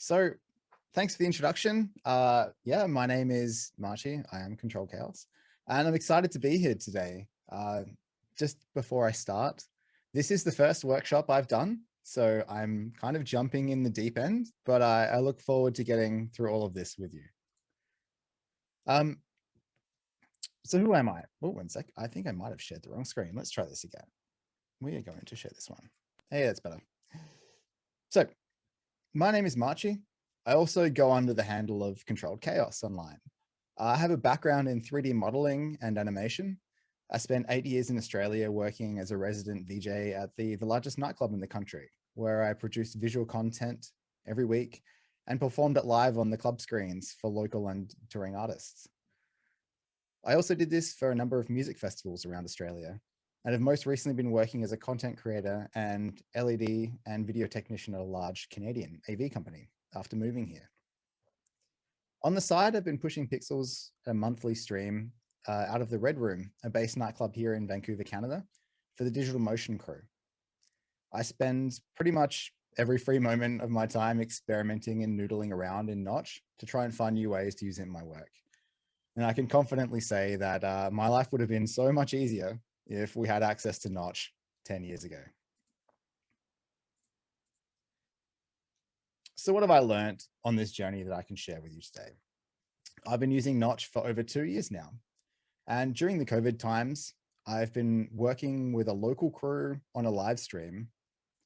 So thanks for the introduction. Yeah, my name is Marchi. I am Control Chaos, and I'm excited to be here today. Just before I start, this is the first workshop I've done, so I'm kind of jumping in the deep end, but I look forward to getting through all of this with you. So who am I? Oh, one sec. I think I might have shared the wrong screen. Let's try this again. We are going to share this one. Hey, that's better. So my name is Marchi. I also go under the handle of Controlled Chaos online. I have a background in 3D modeling and animation. I spent 8 years in Australia working as a resident VJ at the largest nightclub in the country, where I produced visual content every week and performed it live on the club screens for local and touring artists. I also did this for a number of music festivals around Australia, and have most recently been working as a content creator and LED and video technician at a large Canadian AV company after moving here. On the side, I've been pushing pixels a monthly stream out of the Red Room, a base nightclub here in Vancouver, Canada, for the Digital Motion crew. I spend pretty much every free moment of my time experimenting and noodling around in Notch to try and find new ways to use it in my work. And I can confidently say that my life would have been so much easier if we had access to Notch 10 years ago. So what have I learned on this journey that I can share with you today? I've been using Notch for over 2 years now. And during the COVID times, I've been working with a local crew on a live stream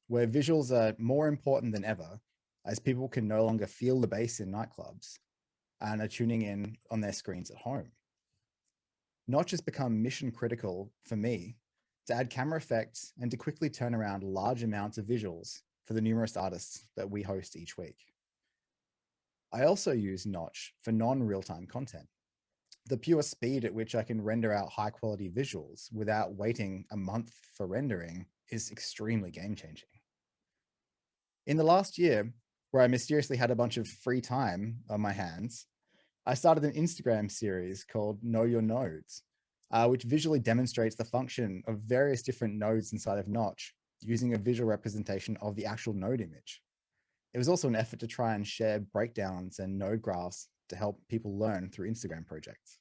where visuals are more important than ever, as people can no longer feel the bass in nightclubs and are tuning in on their screens at home. Notch has become mission critical for me to add camera effects and to quickly turn around large amounts of visuals for the numerous artists that we host each week. I also use Notch for non-real-time content. The pure speed at which I can render out high quality visuals without waiting a month for rendering is extremely game-changing. In the last year, where I mysteriously had a bunch of free time on my hands, I started an Instagram series called Know Your Nodes, which visually demonstrates the function of various different nodes inside of Notch using a visual representation of the actual node image. It was also an effort to try and share breakdowns and node graphs to help people learn through Instagram projects.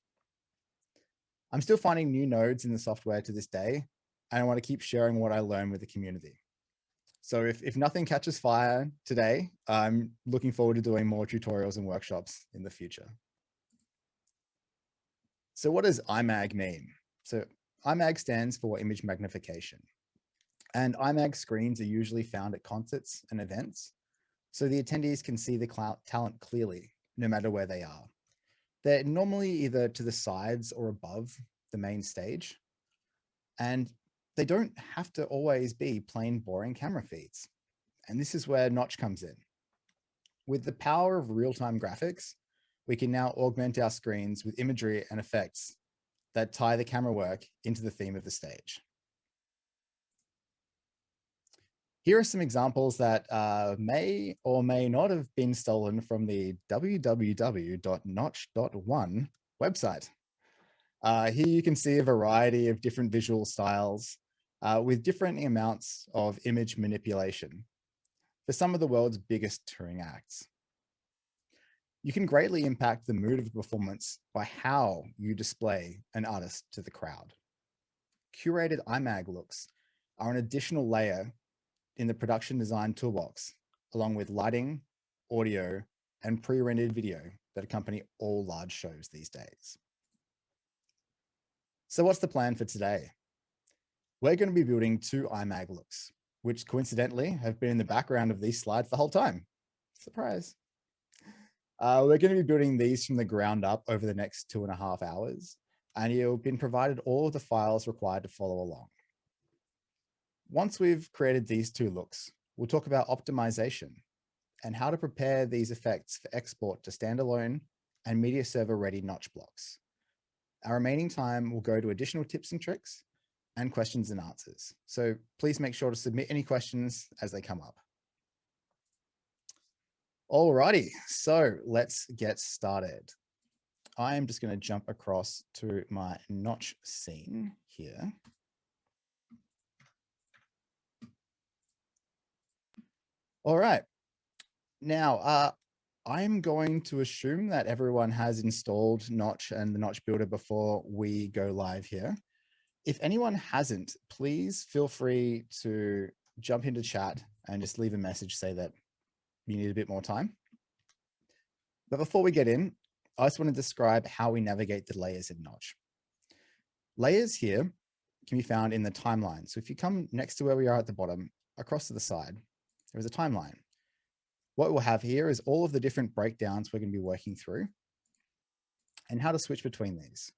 I'm still finding new nodes in the software to this day, and I want to keep sharing what I learn with the community. So if nothing catches fire today, I'm looking forward to doing more tutorials and workshops in the future. So what does IMAG mean? So IMAG stands for image magnification. And IMAG screens are usually found at concerts and events, so the attendees can see the talent clearly, no matter where they are. They're normally either to the sides or above the main stage, and they don't have to always be plain boring camera feeds. And this is where Notch comes in. With the power of real-time graphics, we can now augment our screens with imagery and effects that tie the camera work into the theme of the stage. Here are some examples that may or may not have been stolen from the www.notch.1 website. Here you can see a variety of different visual styles with different amounts of image manipulation for some of the world's biggest touring acts. You can greatly impact the mood of the performance by how you display an artist to the crowd. Curated IMAG looks are an additional layer in the production design toolbox, along with lighting, audio, and pre-rendered video that accompany all large shows these days. So what's the plan for today? We're going to be building 2 IMAG looks, which coincidentally have been in the background of these slides the whole time. Surprise. We're going to be building these from the ground up over the next 2.5 hours, and you've been provided all of the files required to follow along. Once we've created these 2 looks, we'll talk about optimization and how to prepare these effects for export to standalone and media server ready Notch blocks. Our remaining time will go to additional tips and tricks and questions and answers. So please make sure to submit any questions as they come up. Alrighty, so let's get started. I'm just going to jump across to my Notch scene here. All right. Now, I'm going to assume that everyone has installed Notch and the Notch Builder before we go live here. If anyone hasn't, please feel free to jump into chat and just leave a message, say that you need a bit more time. But before we get in, I just want to describe how we navigate the layers in Notch. Layers here can be found in the timeline. So if you come next to where we are at the bottom, across to the side, there is a timeline. What we'll have here is all of the different breakdowns we're going to be working through and how to switch between these.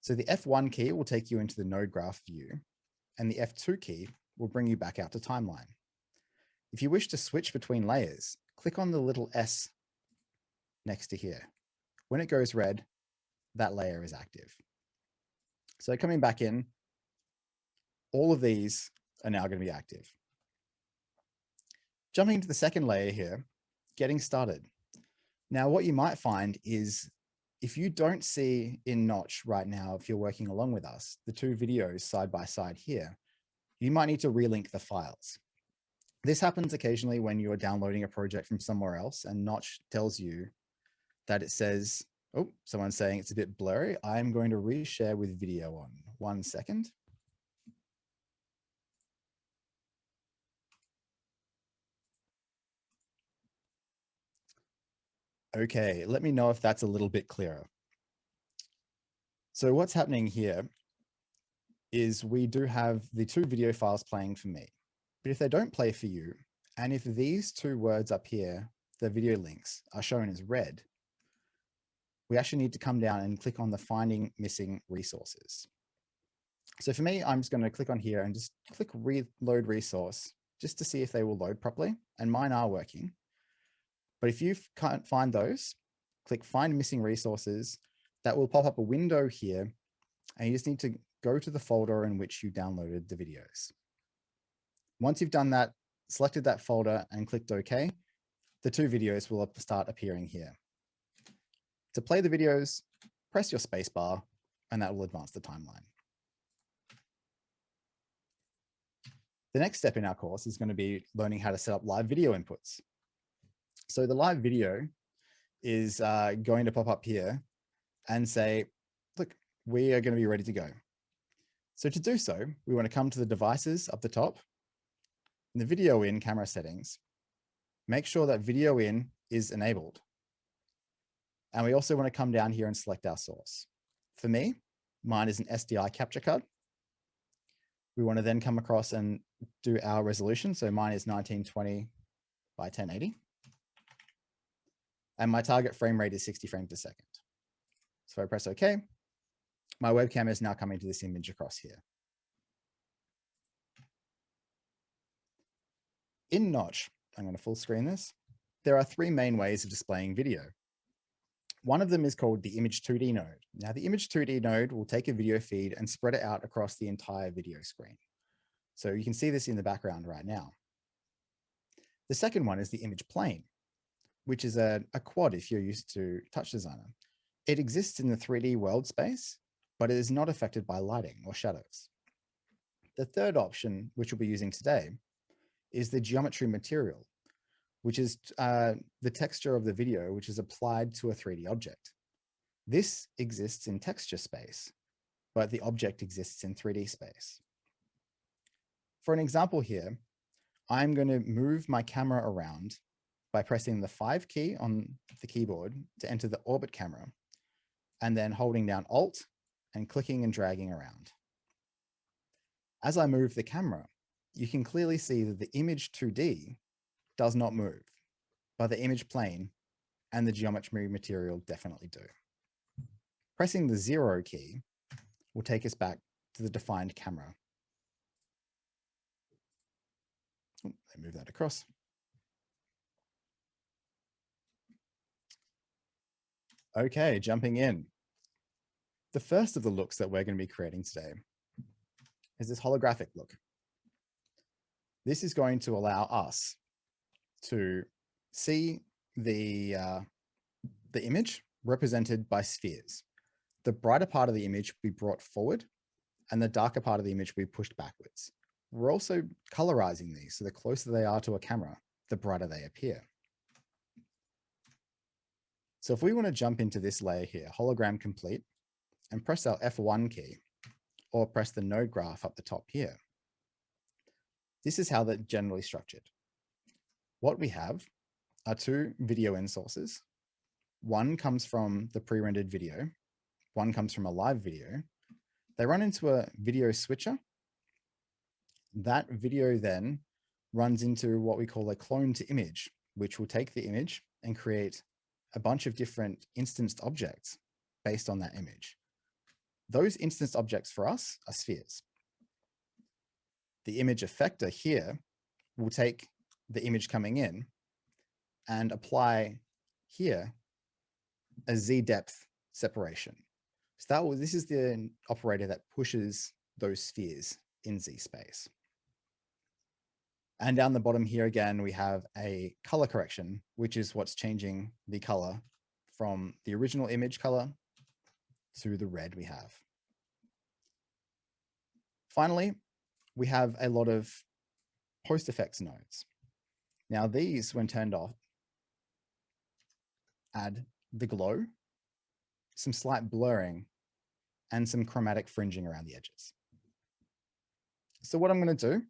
So the F1 key will take you into the node graph view, and the F2 key will bring you back out to timeline. If you wish to switch between layers, click on the little S next to here. When it goes red, that layer is active. So coming back in, all of these are now going to be active. Jumping into the second layer here, getting started. Now, what you might find is if you don't see in Notch right now, if you're working along with us, the two videos side by side here, you might need to relink the files. This happens occasionally when you're downloading a project from somewhere else and Notch tells you that it says, oh, someone's saying it's a bit blurry. I'm going to reshare with video on. 1 second. Okay, let me know if that's a little bit clearer. So what's happening here is we do have the two video files playing for me, but if they don't play for you, and if these two words up here, the video links, are shown as red, we actually need to come down and click on the finding missing resources. So for me, I'm just going to click on here and just click reload resource just to see if they will load properly, and mine are working. But if you can't find those, click find missing resources. That will pop up a window here, and you just need to go to the folder in which you downloaded the videos. Once you've done that, selected that folder and clicked OK, the two videos will start appearing here. To play the videos, press your space bar, and that will advance the timeline. The next step in our course is going to be learning how to set up live video inputs. So the live video is going to pop up here and say, look, we are going to be ready to go. So to do so, we want to come to the devices up the top, in the video in camera settings, make sure that video in is enabled. And we also want to come down here and select our source. For me, mine is an SDI capture card. We want to then come across and do our resolution. So mine is 1920 by 1080. And my target frame rate is 60 frames per second. So I press OK. My webcam is now coming to this image across here. In Notch, I'm going to full screen this. There are three main ways of displaying video. One of them is called the Image 2D node. Now, the Image 2D node will take a video feed and spread it out across the entire video screen. So you can see this in the background right now. The second one is the image plane, which is a quad if you're used to Touch Designer. It exists in the 3D world space, but it is not affected by lighting or shadows. The third option, which we'll be using today, is the geometry material, which is the texture of the video, which is applied to a 3D object. This exists in texture space, but the object exists in 3D space. For an example here, I'm going to move my camera around by pressing the 5 key on the keyboard to enter the orbit camera, and then holding down Alt and clicking and dragging around. As I move the camera, you can clearly see that the image 2D does not move, but the image plane and the geometry material definitely do. Pressing the 0 key will take us back to the defined camera. Oh, let me move that across. Okay, jumping in. The first of the looks that we're going to be creating today is this holographic look. This is going to allow us to see the image represented by spheres. The brighter part of the image will be brought forward and the darker part of the image will be pushed backwards. We're also colorizing these, so the closer they are to a camera, the brighter they appear. So if we want to jump into this layer here, hologram complete, and press our F1 key, or press the node graph up the top here, this is how they're generally structured. What we have are two video end sources. One comes from the pre-rendered video, one comes from a live video. They run into a video switcher. That video then runs into what we call a clone to image, which will take the image and create a bunch of different instanced objects based on that image. Those instanced objects for us are spheres. The image effector here will take the image coming in and apply here a Z depth separation. So this is the operator that pushes those spheres in Z space. And down the bottom here again, we have a color correction, which is what's changing the color from the original image color to the red we have. Finally, we have a lot of post effects nodes. Now these, when turned off, add the glow, some slight blurring, and some chromatic fringing around the edges. So what I'm going to do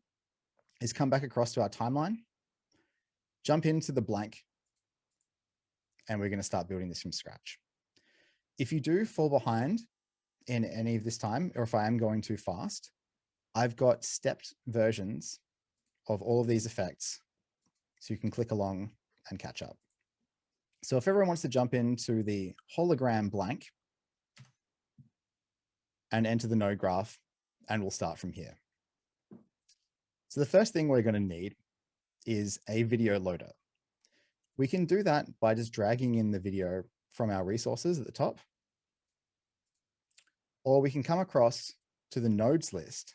is come back across to our timeline, jump into the blank, and we're going to start building this from scratch. If you do fall behind in any of this time, or if I am going too fast, I've got stepped versions of all of these effects, so you can click along and catch up. So if everyone wants to jump into the hologram blank and enter the node graph, and we'll start from here. So the first thing we're going to need is a video loader. We can do that by just dragging in the video from our resources at the top, or we can come across to the nodes list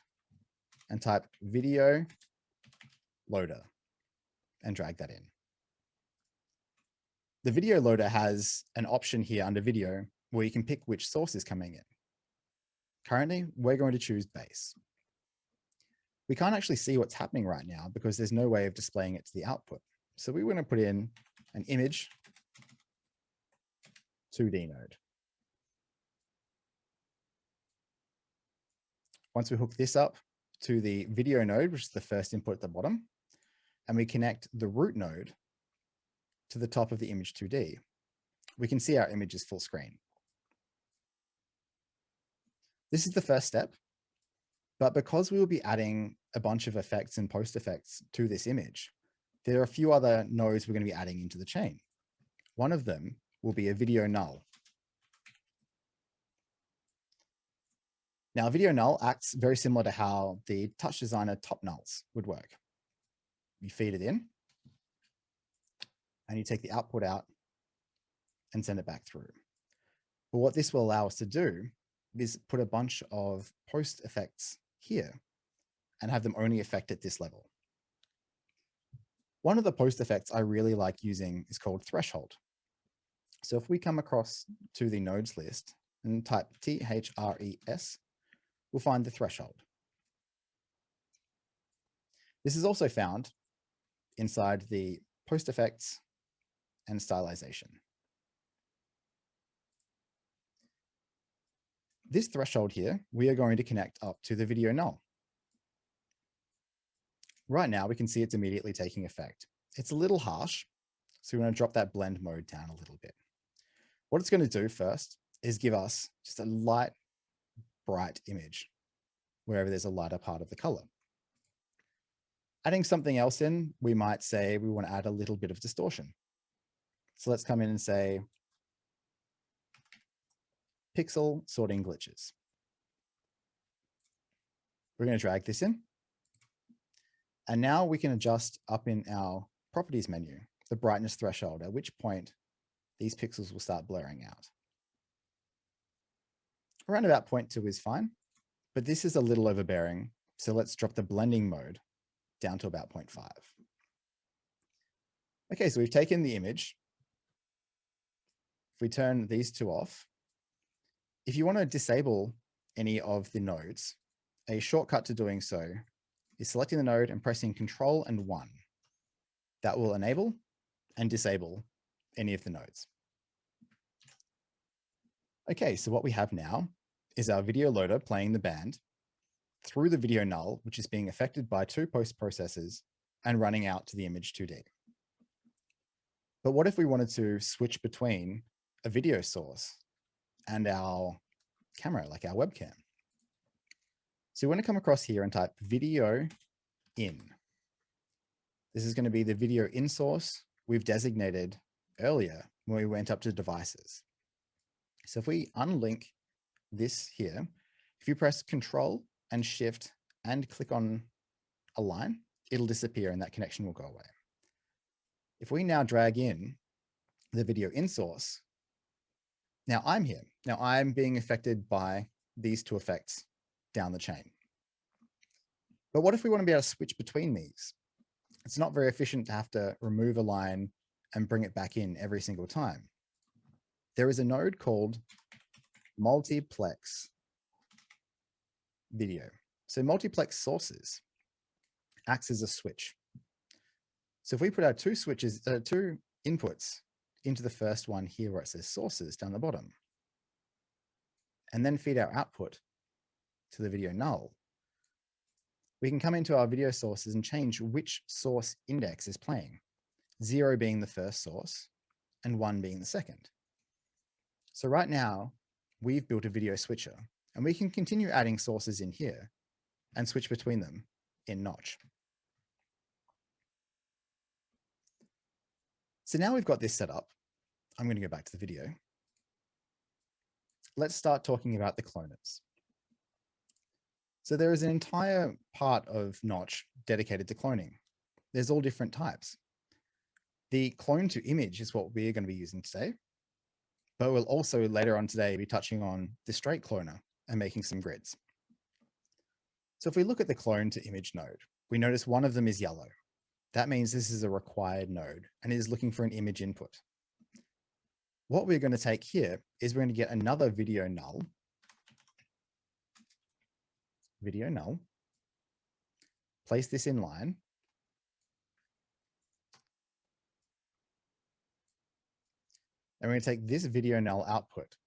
and type video loader and drag that in. The video loader has an option here under video where you can pick which source is coming in. Currently, we're going to choose base. We can't actually see what's happening right now because there's no way of displaying it to the output. So we want to put in an image 2D node. Once we hook this up to the video node, which is the first input at the bottom, and we connect the root node to the top of the image 2D, we can see our image is full screen. This is the first step, but because we will be adding a bunch of effects and post effects to this image, there are a few other nodes we're going to be adding into the chain. One of them will be a video null. Now, video null acts very similar to how the Touch Designer top nulls would work. You feed it in, and you take the output out and send it back through. But what this will allow us to do is put a bunch of post effects here and have them only affect at this level. One of the post effects I really like using is called threshold. So if we come across to the nodes list and type THRES, we'll find the threshold. This is also found inside the post effects and stylization. This threshold here, we are going to connect up to the video null. Right now, we can see it's immediately taking effect. It's a little harsh, so we want to drop that blend mode down a little bit. What it's going to do first is give us just a light, bright image wherever there's a lighter part of the color. Adding something else in, we might say we want to add a little bit of distortion. So let's come in and say pixel sorting glitches. We're going to drag this in. And now we can adjust up in our properties menu, the brightness threshold, at which point these pixels will start blurring out. Around about 0.2 is fine, but this is a little overbearing. So let's drop the blending mode down to about 0.5. Okay, so we've taken the image. If we turn these two off, if you want to disable any of the nodes, a shortcut to doing so is selecting the node and pressing Control and 1. That will enable and disable any of the nodes. Okay, so what we have now is our video loader playing the band through the video null, which is being affected by two post processors and running out to the image 2D. But what if we wanted to switch between a video source and our camera, like our webcam? So we want to come across here and type video in. This is going to be the video in source we've designated earlier when we went up to devices. So if we unlink this here, if you press Control and Shift and click on a line, it'll disappear and that connection will go away. If we now drag in the video in source, now I'm here. Now I'm being affected by these two effects down the chain. But what if we want to be able to switch between these? It's not very efficient to have to remove a line and bring it back in every single time. There is a node called multiplex video. So multiplex sources acts as a switch. So if we put our two inputs into the first one here where it says sources down the bottom, and then feed our output to the video null, we can come into our video sources and change which source index is playing, 0 being the first source and 1 being the second. So right now, we've built a video switcher, and we can continue adding sources in here and switch between them in Notch. So now we've got this set up, I'm going to go back to the video. Let's start talking about the cloners. So there is an entire part of Notch dedicated to cloning. There's all different types. The clone to image is what we're going to be using today, but we'll also later on today be touching on the straight cloner and making some grids. So if we look at the clone to image node, we notice one of them is yellow. That means this is a required node and it is looking for an image input. What we're going to take here is we're going to get another video null, place this in line, and we're going to take this video null output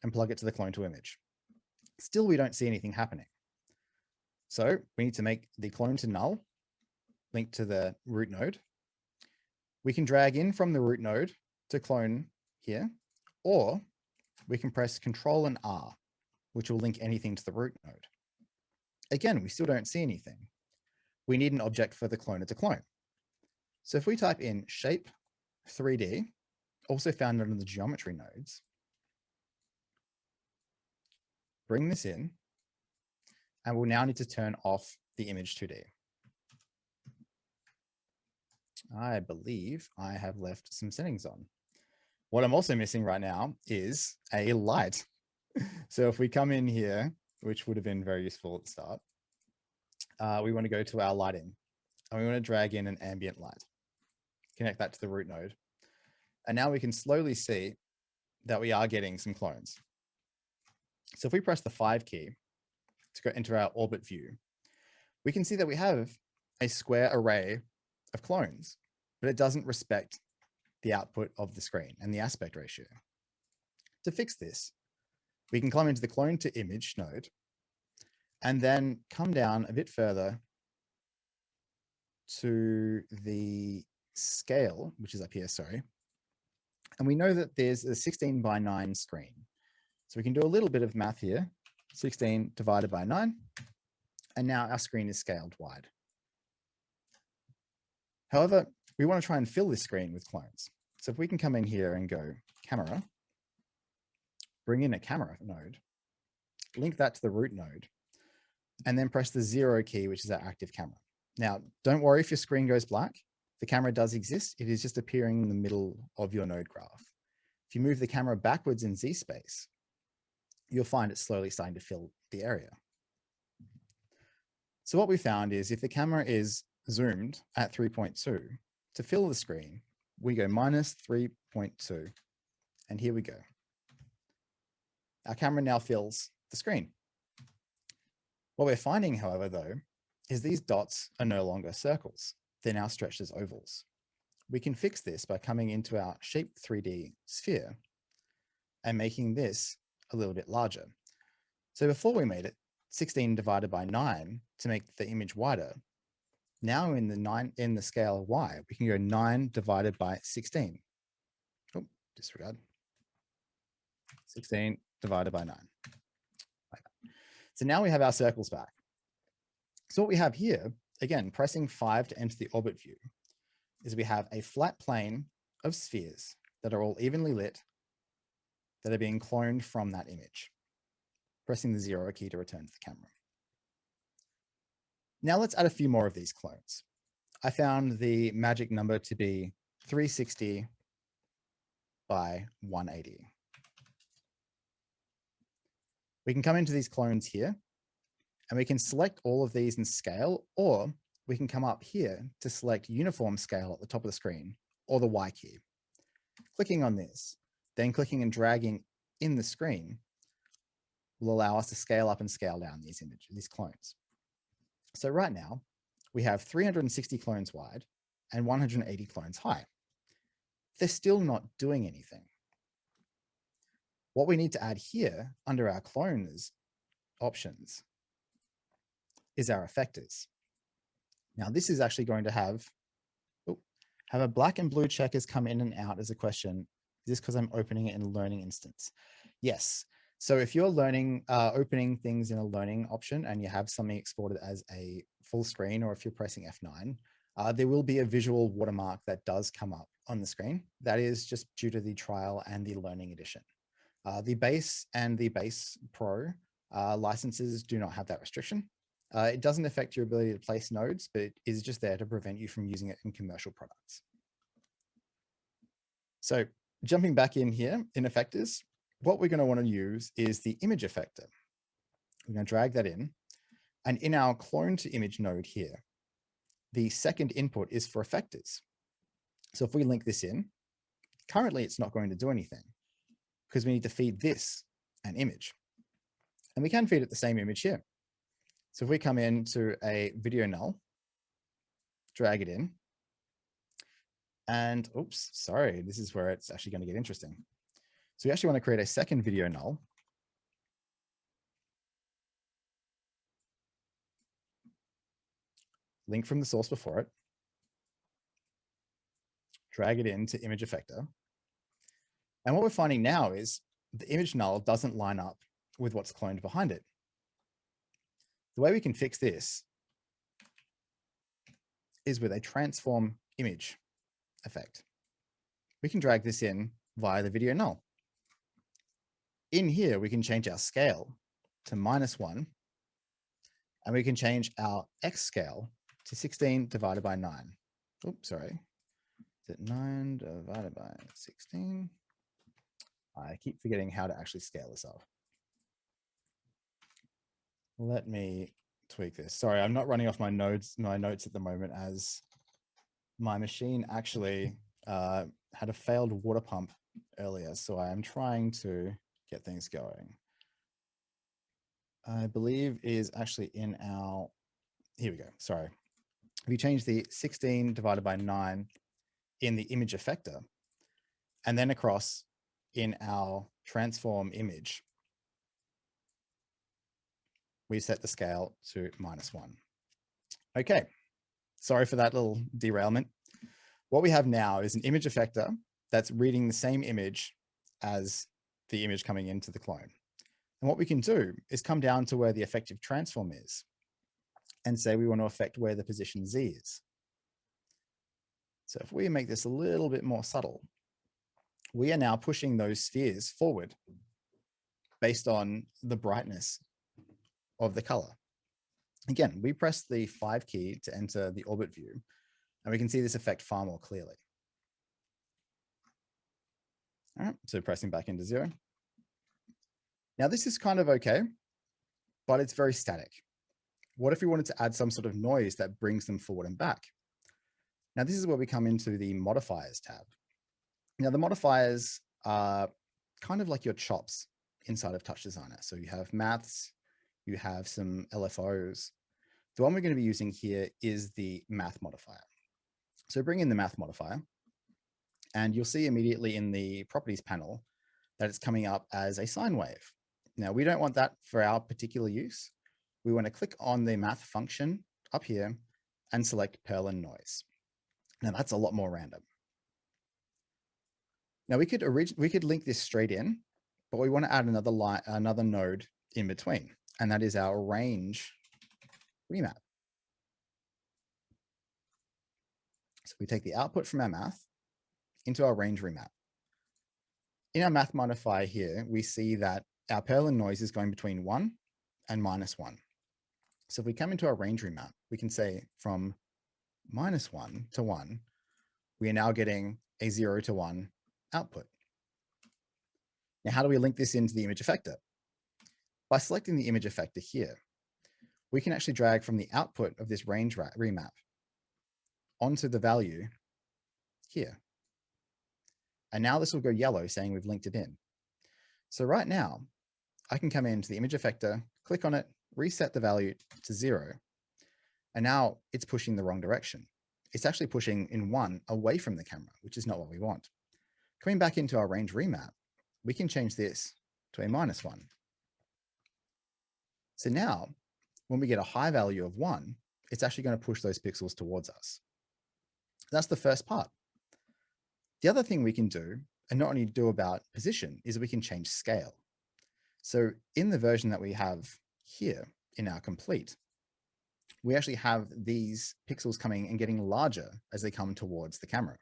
and plug it to the clone to image. Still, we don't see anything happening. So we need to make the clone to null link to the root node. We can drag in from the root node to clone here, or we can press Control and R, which will link anything to the root node. Again, we still don't see anything. We need an object for the cloner to clone. So if we type in shape 3D, also found under the geometry nodes, bring this in, and we'll now need to turn off the image 2D. I believe I have left some settings on. What I'm also missing right now is a light. So if we come in here, which would have been very useful at the start, we want to go to our lighting and we want to drag in an ambient light, connect that to the root node. And now we can slowly see that we are getting some clones. So if we press the 5 key to go enter our orbit view, we can see that we have a square array of clones, but it doesn't respect the output of the screen and the aspect ratio. To fix this, we can come into the clone to image node and then come down a bit further to the scale, which is up here, sorry. And we know that there's a 16:9 screen. So we can do a little bit of math here, 16 divided by 9, and now our screen is scaled wide. However, we want to try and fill this screen with clones. So if we can come in here and go camera, bring in a camera node, link that to the root node, and then press the 0 key, which is our active camera. Now, don't worry if your screen goes black. The camera does exist. It is just appearing in the middle of your node graph. If you move the camera backwards in Z space, you'll find it slowly starting to fill the area. So what we found is if the camera is zoomed at 3.2, to fill the screen, we go minus 3.2, and here we go. Our camera now fills the screen. What we're finding, however, though, is these dots are no longer circles. They're now stretched as ovals. We can fix this by coming into our shape 3D sphere and making this a little bit larger. So before we made it 16 divided by 9 to make the image wider. Now in the scale Y, we can go 9 divided by 16. Oh, disregard. 16 divided by 9. Like that. So now we have our circles back. So what we have here, again, pressing 5 to enter the orbit view, is we have a flat plane of spheres that are all evenly lit that are being cloned from that image. Pressing the 0 key to return to the camera. Now let's add a few more of these clones. I found the magic number to be 360 by 180. We can come into these clones here and we can select all of these in scale, or we can come up here to select uniform scale at the top of the screen or the Y key. Clicking on this, then clicking and dragging in the screen will allow us to scale up and scale down these images, these clones. So right now we have 360 clones wide and 180 clones high. They're still not doing anything. What we need to add here under our clones options is our effectors. Now this is actually going to have a black and blue checkers come in and out as a question. Is this because I'm opening it in a learning instance? Yes. So if you're learning, opening things in a learning option and you have something exported as a full screen, or if you're pressing F9, there will be a visual watermark that does come up on the screen. That is just due to the trial and the learning edition. The base and the base pro licenses do not have that restriction. It doesn't affect your ability to place nodes, but it is just there to prevent you from using it in commercial products. So jumping back in here in effectors, what we're going to want to use is the image effector. We're going to drag that in. And in our clone to image node here, the second input is for effectors. So if we link this in, currently it's not going to do anything because we need to feed this an image. And we can feed it the same image here. So if we come into a video null, drag it in, and oops, sorry, this is where it's actually going to get interesting. So we actually want to create a second video null. Link from the source before it. Drag it into image effector. And what we're finding now is the image null doesn't line up with what's cloned behind it. The way we can fix this is with a transform image effect. We can drag this in via the video null. In here, we can change our scale to -1, and we can change our X scale to 16 divided by 9. Oops, sorry. Is it 9 divided by 16? I keep forgetting how to actually scale this up. Let me tweak this. Sorry, I'm not running off my notes at the moment, as my machine actually had a failed water pump earlier. So I am trying to get things going. I believe is actually in our, here we go, sorry. If you change the 16 divided by 9 in the image effector, and then across in our transform image, we set the scale to -1. Okay, sorry for that little derailment. What we have now is an image effector that's reading the same image as the image coming into the clone. And what we can do is come down to where the effective transform is and say we want to affect where the position Z is. So if we make this a little bit more subtle, we are now pushing those spheres forward based on the brightness of the color. Again, we press the 5 key to enter the orbit view, and we can see this effect far more clearly. All right, so pressing back into 0. Now this is kind of okay, but it's very static. What if we wanted to add some sort of noise that brings them forward and back? Now this is where we come into the modifiers tab. Now the modifiers are kind of like your chops inside of Touch Designer. So you have maths, you have some LFOs. The one we're going to be using here is the math modifier. So bring in the math modifier, and you'll see immediately in the properties panel that it's coming up as a sine wave. Now, we don't want that for our particular use. We want to click on the math function up here and select Perlin noise. Now, that's a lot more random. Now, we could link this straight in, but we want to add another node in between, and that is our range remap. So we take the output from our math into our range remap. In our math modifier here, we see that our Perlin noise is going between 1 and -1. So if we come into our range remap, we can say from -1 to 1, we are now getting a 0 to 1 output. Now, how do we link this into the image effector? By selecting the image effector here, we can actually drag from the output of this range remap onto the value here. And now this will go yellow saying we've linked it in. So right now, I can come into the image effector, click on it, reset the value to 0. And now it's pushing the wrong direction. It's actually pushing in 1 away from the camera, which is not what we want. Coming back into our range remap, we can change this to a -1. So now, when we get a high value of 1, it's actually going to push those pixels towards us. That's the first part. The other thing we can do, and not only do about position, is we can change scale. So in the version that we have here in our complete, we actually have these pixels coming and getting larger as they come towards the camera.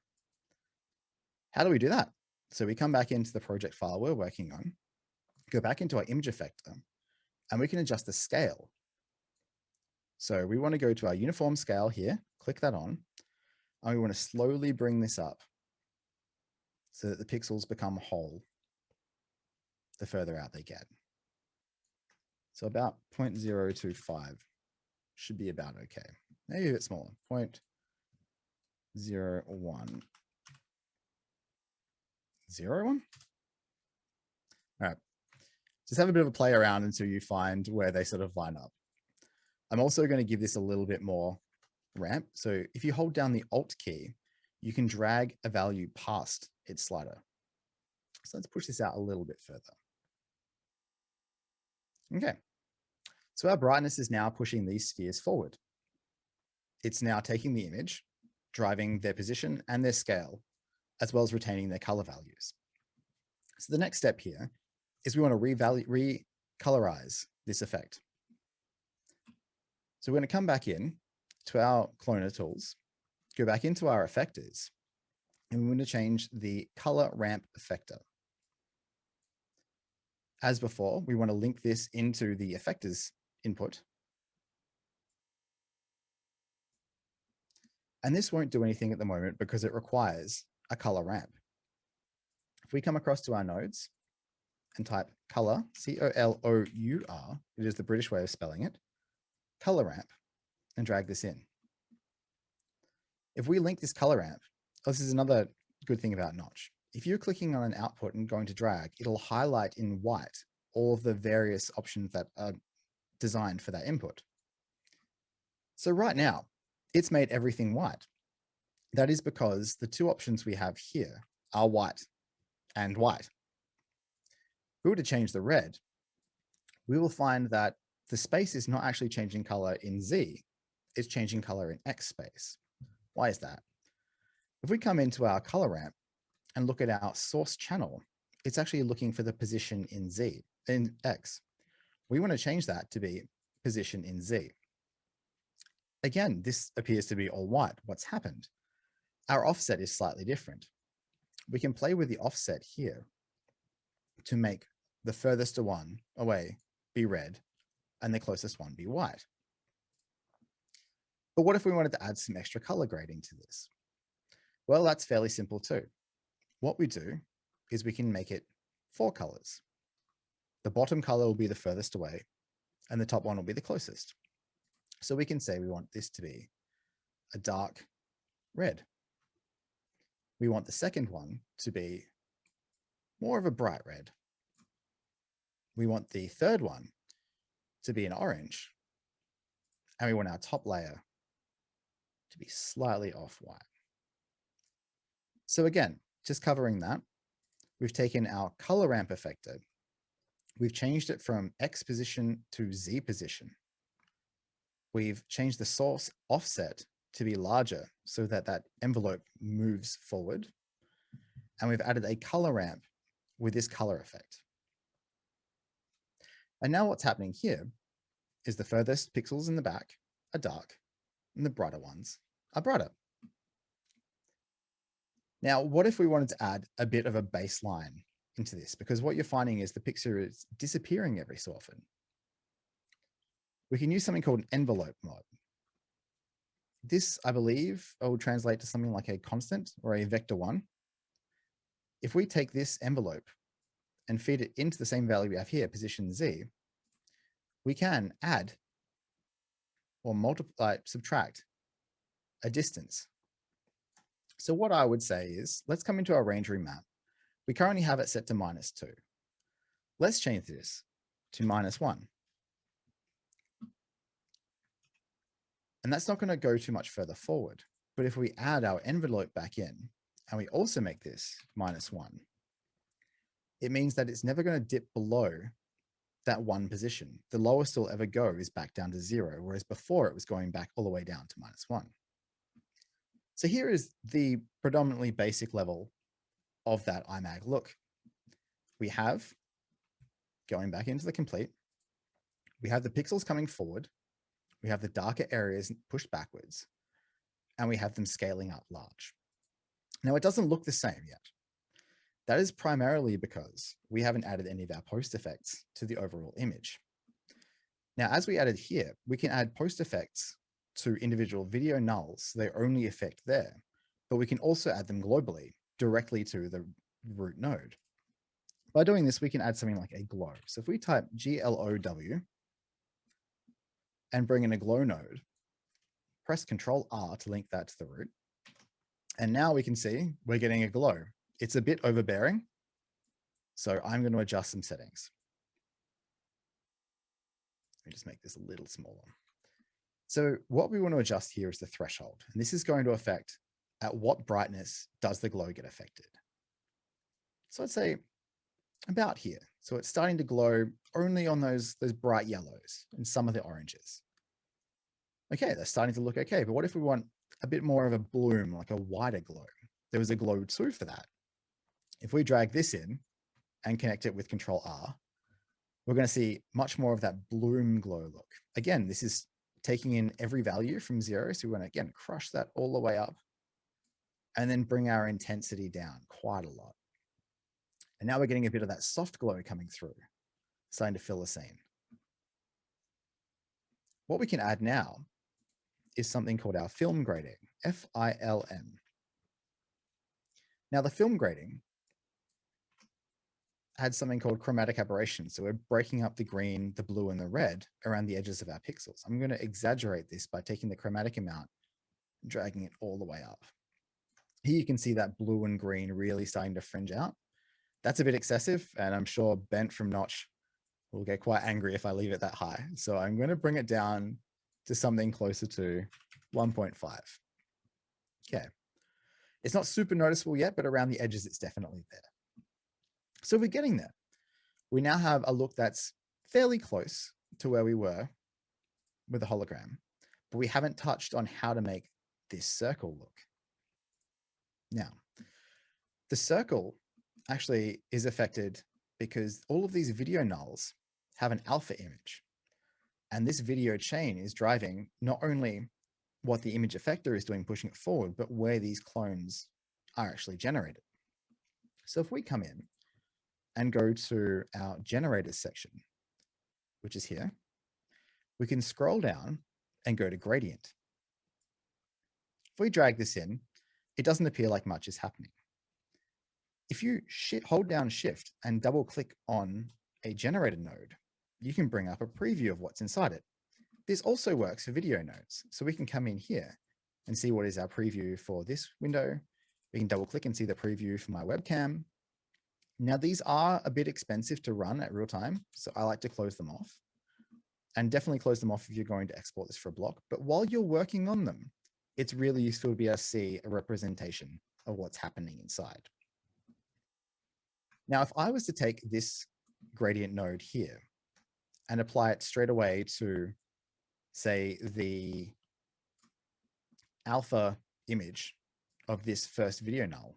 How do we do that? So we come back into the project file we're working on, go back into our image effector, and we can adjust the scale. So we want to go to our uniform scale here, click that on, and we want to slowly bring this up so that the pixels become whole the further out they get. So about 0.025 should be about okay. Maybe a bit smaller, 0.01. 0.01? All right, just have a bit of a play around until you find where they sort of line up. I'm also going to give this a little bit more ramp. So if you hold down the Alt key, you can drag a value past its slider. So let's push this out a little bit further. Okay, so our brightness is now pushing these spheres forward. It's now taking the image, driving their position and their scale, as well as retaining their color values. So the next step here is we want to recolorize this effect. So we're going to come back in to our cloner tools, go back into our effectors, and we're going to change the color ramp effector. As before, we want to link this into the effectors input. And this won't do anything at the moment because it requires a color ramp. If we come across to our nodes and type color, C-O-L-O-U-R, it is the British way of spelling it, color ramp, and drag this in. If we link this color ramp, this is another good thing about Notch. If you're clicking on an output and going to drag, it'll highlight in white all of the various options that are designed for that input. So right now, it's made everything white. That is because the two options we have here are white and white. If we were to change the red, we will find that the space is not actually changing color in Z, it's changing color in X space. Why is that? If we come into our color ramp and look at our source channel, it's actually looking for the position in X. We want to change that to be position in Z. Again, this appears to be all white. What's happened? Our offset is slightly different. We can play with the offset here to make the furthest one away be red and the closest one be white. But what if we wanted to add some extra color grading to this? Well, that's fairly simple too. What we do is we can make it 4 colors. The bottom color will be the furthest away and the top one will be the closest. So we can say we want this to be a dark red. We want the second one to be more of a bright red. We want the third one to be an orange. And we want our top layer to be slightly off white. So again, just covering that, we've taken our color ramp effector. We've changed it from X position to Z position. We've changed the source offset to be larger so that that envelope moves forward. And we've added a color ramp with this color effect. And now what's happening here is the furthest pixels in the back are dark and the brighter ones are brighter. Now, what if we wanted to add a bit of a baseline into this? Because what you're finding is the picture is disappearing every so often. We can use something called an envelope mod. This, I believe, will translate to something like a constant or a vector 1. If we take this envelope and feed it into the same value we have here, position Z, we can add or multiply, subtract a distance. So what I would say is, let's come into our range remap. We currently have it set to -2. Let's change this to -1. And that's not going to go too much further forward. But if we add our envelope back in, and we also make this -1, it means that it's never going to dip below that 1 position. The lowest it'll ever go is back down to 0, whereas before it was going back all the way down to -1. So here is the predominantly basic level of that IMAG look. We have, going back into the complete, we have the pixels coming forward, we have the darker areas pushed backwards, and we have them scaling up large. Now, it doesn't look the same yet. That is primarily because we haven't added any of our post effects to the overall image. Now, as we added here, we can add post effects to individual video nulls, so they only affect there, but we can also add them globally directly to the root node. By doing this, we can add something like a glow. So if we type GLOW and bring in a glow node, press Control R to link that to the root. And now we can see we're getting a glow. It's a bit overbearing, so I'm going to adjust some settings. Let me just make this a little smaller. So what we want to adjust here is the threshold, and this is going to affect at what brightness does the glow get affected. So I'd say about here. So it's starting to glow only on those bright yellows and some of the oranges. Okay, that's starting to look okay, but what if we want a bit more of a bloom, like a wider glow? There was a glow 2 for that. If we drag this in and connect it with Control R, we're going to see much more of that bloom glow look. Again, this is taking in every value from 0. So we want to, again, crush that all the way up and then bring our intensity down quite a lot. And now we're getting a bit of that soft glow coming through, starting to fill the scene. What we can add now is something called our film grading, FILM. Now the film grading had something called chromatic aberration. So we're breaking up the green, the blue, and the red around the edges of our pixels. I'm going to exaggerate this by taking the chromatic amount, dragging it all the way up. Here you can see that blue and green really starting to fringe out. That's a bit excessive, and I'm sure Bent from Notch will get quite angry if I leave it that high. So I'm going to bring it down to something closer to 1.5. Okay. It's not super noticeable yet, but around the edges, it's definitely there. So we're getting there. We now have a look that's fairly close to where we were with the hologram, but we haven't touched on how to make this circle look. Now, the circle actually is affected because all of these video nulls have an alpha image. And this video chain is driving not only what the image effector is doing, pushing it forward, but where these clones are actually generated. So if we come in and go to our generators section, which is here, we can scroll down and go to gradient. If we drag this in, it doesn't appear like much is happening. If you hold down Shift and double click on a generator node, you can bring up a preview of what's inside it. This also works for video nodes. So we can come in here and see what is our preview for this window. We can double click and see the preview for my webcam. Now these are a bit expensive to run at real time, so I like to close them off. And definitely close them off if you're going to export this for a block. But while you're working on them, it's really useful to be able to see a representation of what's happening inside. Now, if I was to take this gradient node here and apply it straight away to, say, the alpha image of this first video null,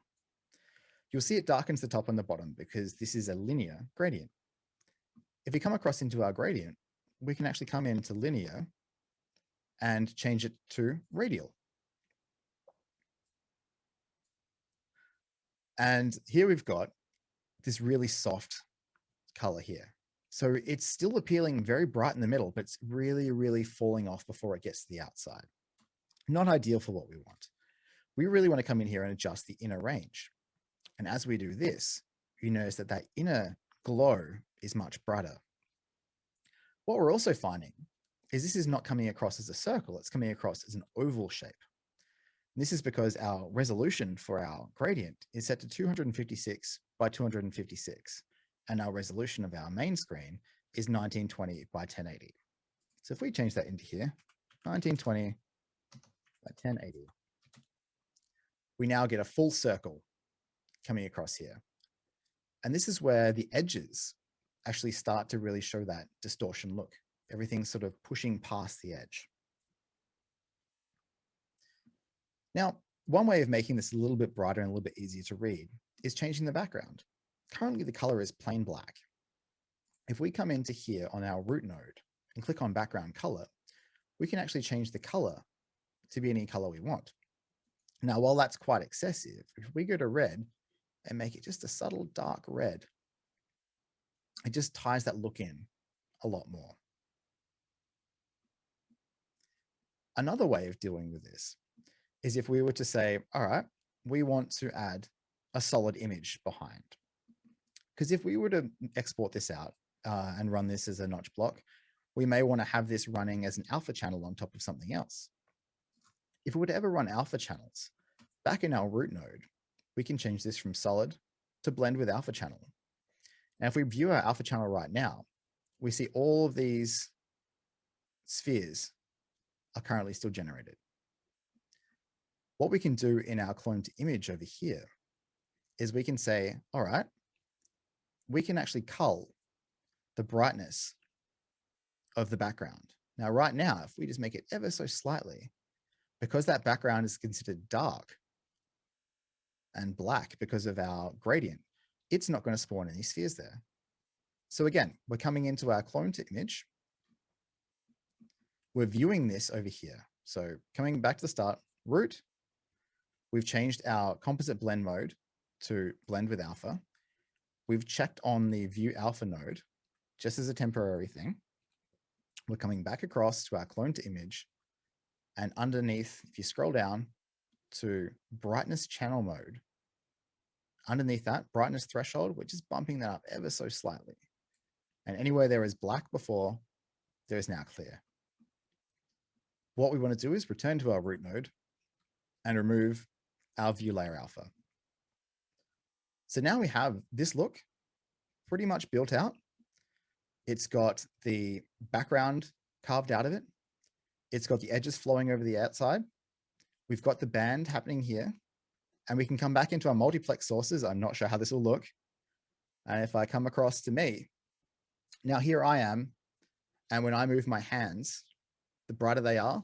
you'll see it darkens the top and the bottom because this is a linear gradient. If we come across into our gradient, we can actually come into linear and change it to radial. And here we've got this really soft color here. So it's still appealing very bright in the middle, but it's really, really falling off before it gets to the outside. Not ideal for what we want. We really want to come in here and adjust the inner range. And as we do this, you notice that that inner glow is much brighter. What we're also finding is this is not coming across as a circle, it's coming across as an oval shape. And this is because our resolution for our gradient is set to 256 by 256, and our resolution of our main screen is 1920 by 1080. So if we change that into here, 1920 by 1080, we now get a full circle coming across here. And this is where the edges actually start to really show that distortion look. Everything's sort of pushing past the edge. Now, one way of making this a little bit brighter and a little bit easier to read is changing the background. Currently, the color is plain black. If we come into here on our root node and click on background color, we can actually change the color to be any color we want. Now, while that's quite excessive, if we go to red and make it just a subtle dark red, it just ties that look in a lot more. Another way of dealing with this is if we were to say, all right, we want to add a solid image behind. Because if we were to export this out and run this as a notch block, we may want to have this running as an alpha channel on top of something else. If we were to ever run alpha channels, back in our root node, we can change this from solid to blend with alpha channel. Now, if we view our alpha channel right now, we see all of these spheres are currently still generated. What we can do in our clone to image over here is we can say, all right, we can actually cull the brightness of the background. Now, right now, if we just make it ever so slightly, because that background is considered dark and black because of our gradient, it's not going to spawn any spheres there. So again, we're coming into our clone to image. We're viewing this over here. So coming back to the start, root, we've changed our composite blend mode to blend with alpha. We've checked on the view alpha node just as a temporary thing. We're coming back across to our clone to image, and underneath, if you scroll down to brightness channel mode, underneath that brightness threshold, we're just bumping that up ever so slightly. And anywhere there is black before, there is now clear. What we want to do is return to our root node and remove our view layer alpha. So now we have this look pretty much built out. It's got the background carved out of it. It's got the edges flowing over the outside. We've got the band happening here, and we can come back into our multiplex sources. I'm not sure how this will look. And if I come across to me, now here I am. And when I move my hands, the brighter they are,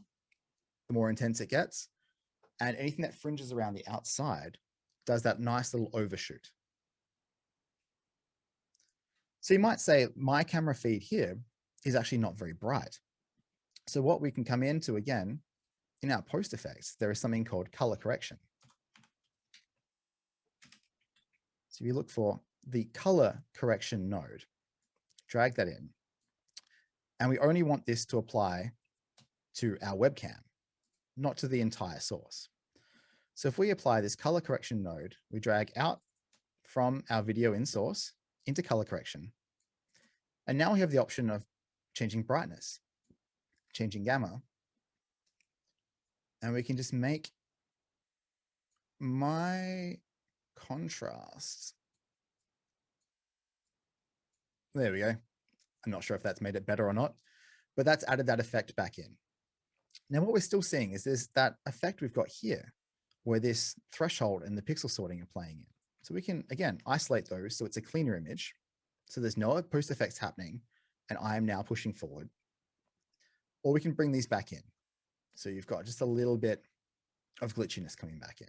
the more intense it gets. And anything that fringes around the outside does that nice little overshoot. So you might say my camera feed here is actually not very bright. So what we can come into again, in our post effects, there is something called color correction. So if you look for the color correction node, drag that in. And we only want this to apply to our webcam, not to the entire source. So if we apply this color correction node, we drag out from our video in source into color correction. And now we have the option of changing brightness, changing gamma. And we can just make my contrast. There we go. I'm not sure if that's made it better or not, but that's added that effect back in. Now, what we're still seeing is there's that effect we've got here, where this threshold and the pixel sorting are playing in. So we can, again, isolate those so it's a cleaner image. So there's no post effects happening, and I am now pushing forward. Or we can bring these back in. So you've got just a little bit of glitchiness coming back in.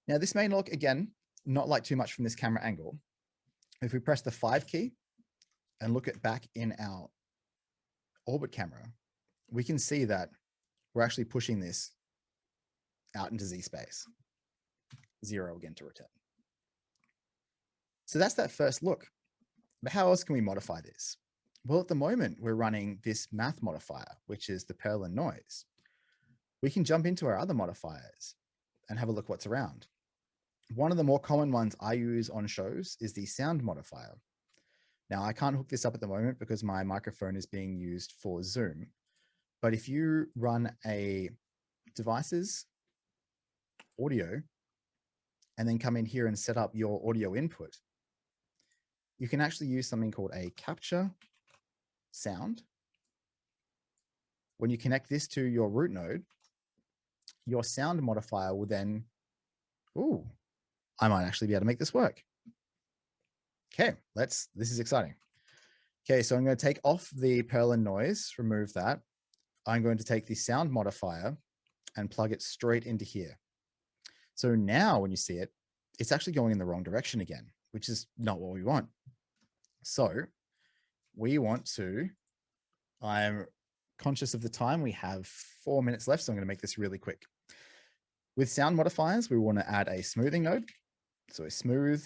Now this may look, again, not like too much from this camera angle. If we press the 5 key and look at back in our orbit camera, we can see that we're actually pushing this out into Z space. 0 again to return. So that's that first look. But how else can we modify this? Well, at the moment, we're running this math modifier, which is the Perlin noise. We can jump into our other modifiers and have a look what's around. One of the more common ones I use on shows is the sound modifier. Now, I can't hook this up at the moment because my microphone is being used for Zoom. But if you run a devices, audio, and then come in here and set up your audio input, you can actually use something called a capture sound. When you connect this to your root node, your sound modifier will then, ooh, I might actually be able to make this work. Okay, this is exciting. Okay, so I'm going to take off the Perlin noise, remove that. I'm going to take the sound modifier and plug it straight into here. So now when you see it, it's actually going in the wrong direction again, which is not what we want. So we want to, I'm conscious of the time, we have 4 minutes left, so I'm going to make this really quick. With sound modifiers, we want to add a smoothing node. So a smooth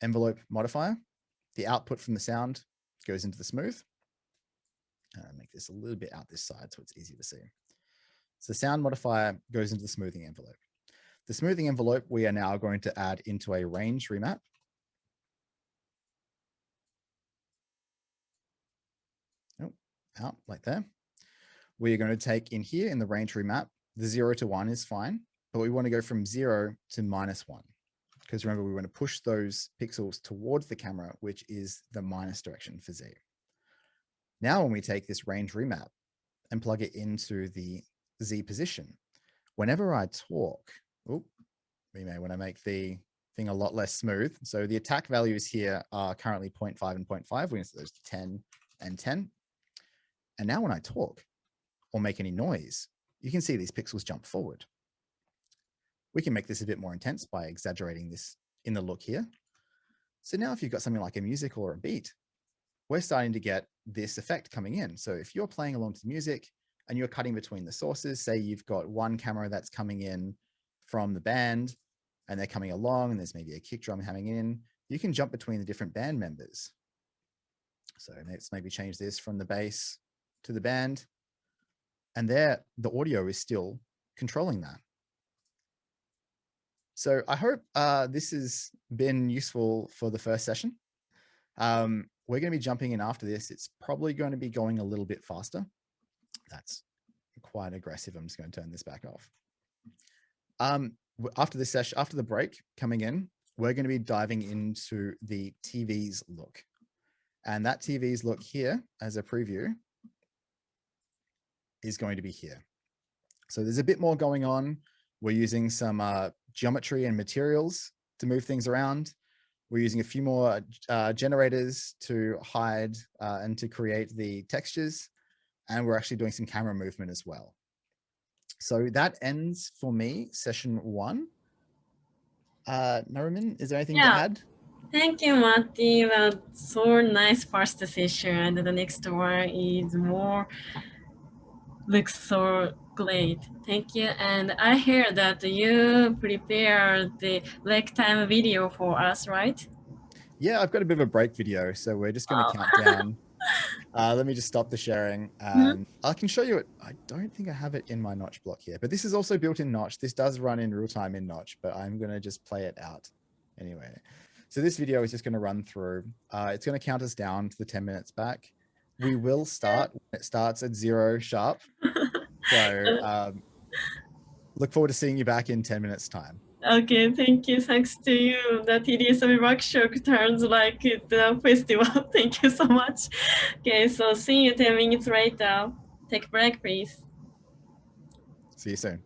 envelope modifier. The output from the sound goes into the smooth. Make this a little bit out this side so it's easy to see. So the sound modifier goes into the smoothing envelope. The smoothing envelope we are now going to add into a range remap. Oh, out like there. We're going to take in here in the range remap, the 0 to 1 is fine, but we want to go from 0 to -1. Because remember, we want to push those pixels towards the camera, which is the minus direction for Z. Now, when we take this range remap and plug it into the Z position, whenever I talk, we may want to make the thing a lot less smooth. So the attack values here are currently 0.5 and 0.5. We're going to set those to 10 and 10. And now when I talk or make any noise, you can see these pixels jump forward. We can make this a bit more intense by exaggerating this in the look here. So now if you've got something like a music or a beat, we're starting to get this effect coming in. So if you're playing along to the music and you're cutting between the sources, say you've got one camera that's coming in from the band and they're coming along and there's maybe a kick drum coming in, you can jump between the different band members. So let's maybe change this from the bass to the band, and there the audio is still controlling that. So I hope this has been useful for the first session. We're going to be jumping in after this. It's probably going to be going a little bit faster. That's quite aggressive. I'm just going to turn this back off. After this session, after the break coming in, we're going to be diving into the TV's look. And that TV's look here as a preview is going to be here. So there's a bit more going on. We're using some geometry and materials to move things around. We're using a few more generators to hide and to create the textures. And we're actually doing some camera movement as well. So that ends for me, session 1. Nariman, is there anything to add? Thank you, Marty. Well, so nice first session, and the next one is looks so great. Thank you. And I hear that you prepared the leg time video for us, right? Yeah, I've got a bit of a break video, so we're just going to count down. Let me just stop the sharing and I can show you it. I don't think I have it in my Notch block here, but this is also built in Notch. This does run in real time in Notch, but I'm going to just play it out anyway. So this video is just going to run through. It's going to count us down to the 10 minutes back. We will start when it starts at 0 sharp. So look forward to seeing you back in 10 minutes time. Okay, thank you. Thanks to you. The TDSW workshop turns like the festival. Thank you so much. Okay, so see you 10 minutes later. Take a break, please. See you soon.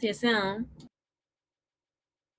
See you soon.